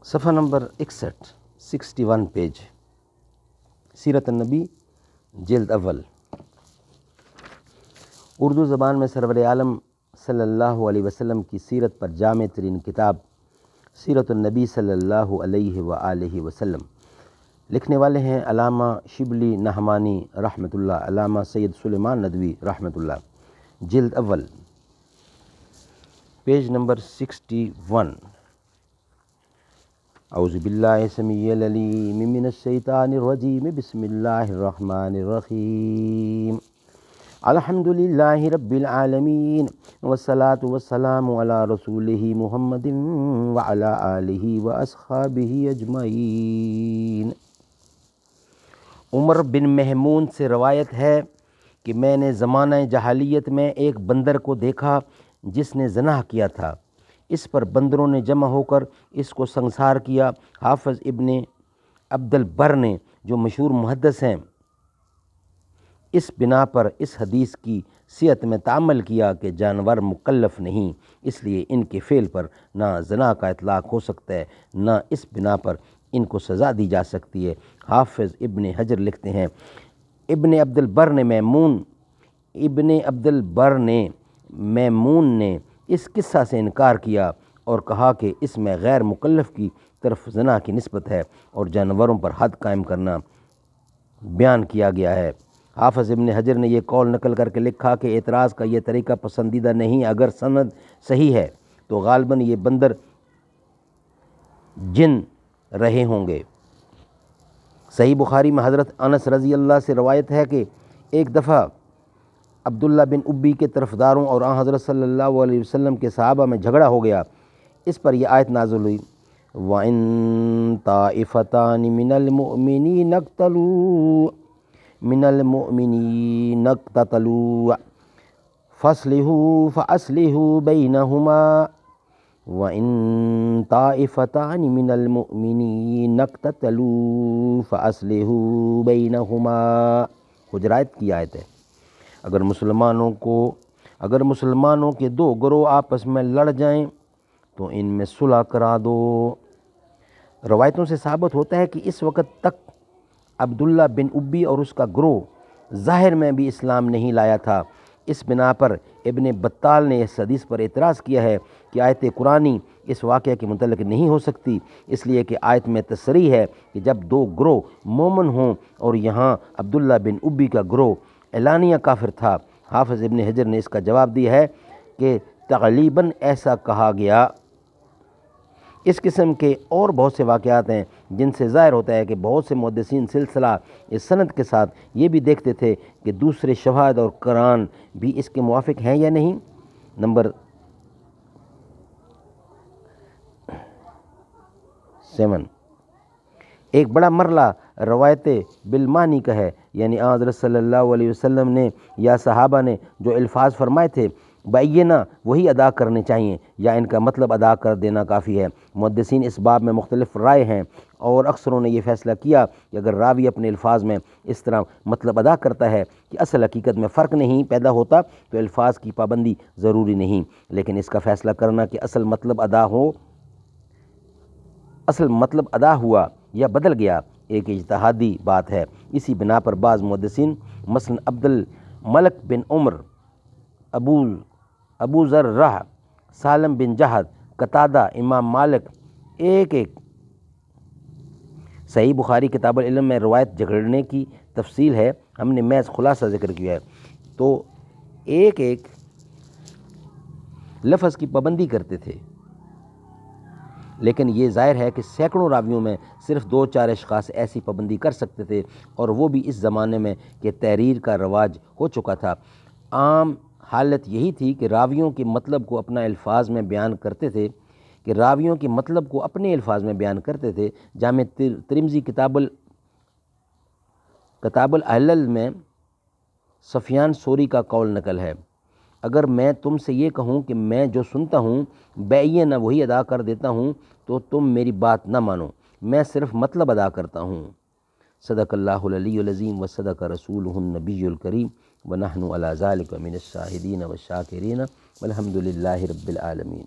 صفحہ number 61 page, سیرت النبی جلد اول۔ اردو زبان میں سرور عالم صلی اللہ علیہ وسلم کی سیرت پر جامع ترین کتاب سیرت النبی صلی اللہ علیہ وآلہ وسلم۔ لکھنے والے ہیں علامہ شبلی نعمانی رحمۃ اللہ، علامہ سید سلیمان ندوی رحمۃ اللہ، جلد اول، پیج نمبر 61۔ اعوذ باللہ السمیع العلیم من الشیطان الرجیم، بسم اللہ الرحمن الرحیم۔ الحمد للہ رب العالمین، والصلاة والسلام علی رسولہ محمد وعلی آلہ واصحابہ اجمعین۔ عمر بن محمون سے روایت ہے کہ میں نے زمانہ جاہلیت میں ایک بندر کو دیکھا جس نے زنا کیا تھا۔ اس پر بندروں نے جمع ہو کر اس کو سنسار کیا۔ حافظ ابن عبد البر نے، جو مشہور محدث ہیں، اس بنا پر اس حدیث کی صحت میں تعمل کیا کہ جانور مکلف نہیں، اس لیے ان کے فعل پر نہ زنا کا اطلاق ہو سکتا ہے، نہ اس بنا پر ان کو سزا دی جا سکتی ہے۔ حافظ ابن حجر لکھتے ہیں، ابن عبد البر نے میمون نے اس قصہ سے انکار کیا اور کہا کہ اس میں غیر مکلف کی طرف زنا کی نسبت ہے اور جانوروں پر حد قائم کرنا بیان کیا گیا ہے۔ حافظ ابن حجر نے یہ قول نقل کر کے لکھا کہ اعتراض کا یہ طریقہ پسندیدہ نہیں، اگر سند صحیح ہے تو غالباً یہ بندر جن رہے ہوں گے۔ صحیح بخاری میں حضرت انس رضی اللہ سے روایت ہے کہ ایک دفعہ عبداللہ بن ابی کے طرفداروں اور آن حضرت صلی اللہ علیہ وسلم کے صحابہ میں جھگڑا ہو گیا۔ اس پر یہ آیت نازل ہوئی، وَإِن طَائِفَتَانِ مِنَ الْمُؤْمِنِينَ اقْتَتَلُوا فَأَصْلِحُوا بَيْنَهُمَا وَإِن طَائِفَتَانِ مِنَ الْمُؤْمِنِينَ اقْتَتَلُوا فَأَصْلِحُوا بَيْنَهُمَا۔ حجرات کی آیت ہے۔ اگر مسلمانوں کے دو گروہ آپس میں لڑ جائیں تو ان میں صلح کرا دو۔ روایتوں سے ثابت ہوتا ہے کہ اس وقت تک عبداللہ بن ابی اور اس کا گروہ ظاہر میں بھی اسلام نہیں لایا تھا۔ اس بنا پر ابن بطال نے اس حدیث پر اعتراض کیا ہے کہ آیت قرآنی اس واقعہ کے متعلق نہیں ہو سکتی، اس لیے کہ آیت میں تصریح ہے کہ جب دو گروہ مومن ہوں، اور یہاں عبداللہ بن ابی کا گروہ اعلانیہ کافر تھا۔ حافظ ابن حجر نے اس کا جواب دیا ہے کہ تغلیباً ایسا کہا گیا۔ اس قسم کے اور بہت سے واقعات ہیں جن سے ظاہر ہوتا ہے کہ بہت سے محدثین سلسلہ اس سند کے ساتھ یہ بھی دیکھتے تھے کہ دوسرے شواہد اور قرآن بھی اس کے موافق ہیں یا نہیں۔ نمبر 7، ایک بڑا مرحلہ روایت بالمانی کا ہے، یعنی حضرت صلی اللہ علیہ وسلم نے یا صحابہ نے جو الفاظ فرمائے تھے بعینہ وہی ادا کرنے چاہیے یا ان کا مطلب ادا کر دینا کافی ہے۔ محدثین اس باب میں مختلف رائے ہیں اور اکثروں نے یہ فیصلہ کیا کہ اگر راوی اپنے الفاظ میں اس طرح مطلب ادا کرتا ہے کہ اصل حقیقت میں فرق نہیں پیدا ہوتا تو الفاظ کی پابندی ضروری نہیں، لیکن اس کا فیصلہ کرنا کہ اصل مطلب ادا ہوا یا بدل گیا ایک اجتہادی بات ہے۔ اسی بنا پر بعض محدثین مثلا عبد الملک بن عمر، ابو ذر رہ، سالم بن جہد، قتادہ، امام مالک، ایک صحیح بخاری کتاب العلم میں روایت جھگڑنے کی تفصیل ہے، ہم نے محض خلاصہ ذکر کیا ہے، تو ایک لفظ کی پابندی کرتے تھے، لیکن یہ ظاہر ہے کہ سینکڑوں راویوں میں صرف 2-4 اشخاص ایسی پابندی کر سکتے تھے، اور وہ بھی اس زمانے میں کہ تحریر کا رواج ہو چکا تھا۔ عام حالت یہی تھی کہ راویوں کے مطلب کو اپنے الفاظ میں بیان کرتے تھے۔ جامع ترمذی کتاب العلل میں سفیان ثوری کا قول نقل ہے، اگر میں تم سے یہ کہوں کہ میں جو سنتا ہوں بعینہ وہی ادا کر دیتا ہوں تو تم میری بات نہ مانو، میں صرف مطلب ادا کرتا ہوں۔ صدق اللہ العلی العظیم وصدق رسولہ النبی الکریم ونحن علی ذلک من الشاہدین والشاکرین والحمد للہ رب العالمین۔